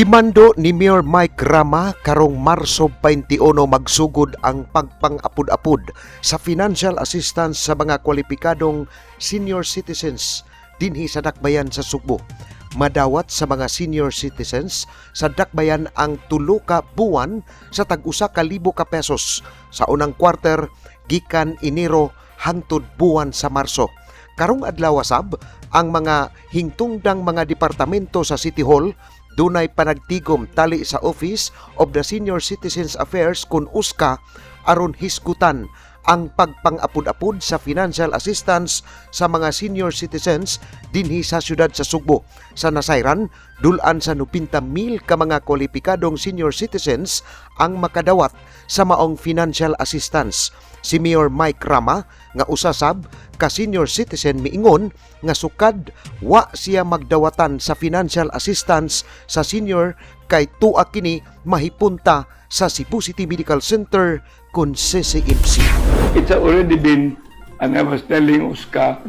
Gimando ni Mayor Mike Rama karong Marso 21 magsugod ang pagpang-apod-apod sa financial assistance sa mga kwalipikadong senior citizens dinhi sa Dakbayan sa Subo. Madawat sa mga senior citizens sa Dakbayan ang 3 ka buwan sa tag-1,000 ka pesos sa unang quarter gikan Enero hangtod buwan sa Marso. Karong adlaw sab ang mga hingtungdang mga departamento sa City Hall dunay panagtigom tali sa Office of the Senior Citizens Affairs kun USCA aron hisgutan ang pagpang-apod-apod sa financial assistance sa mga senior citizens dinhi sa siyudad sa Subo. Sa nasayran, dulan sa 90,000 ka mga kwalipikadong senior citizens ang makadawat sa maong financial assistance. Si Mayor Mike Rama nga usasab ka senior citizen miingon nga sukad wa siya magdawatan sa financial assistance sa senior kay tuwa kini mahipunta sa Cebu City Medical Center kun CCMC. It's already been, and I was telling Oscar,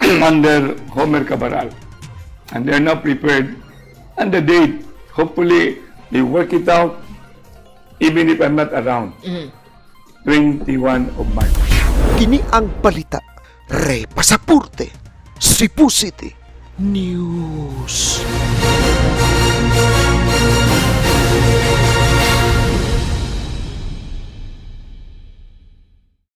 under Homer Cabral. And they're now prepared. And the date, hopefully, they work it out, even if I'm not around. 21 of March. Kini ang balita. Re Pasaporte, Cebu City News.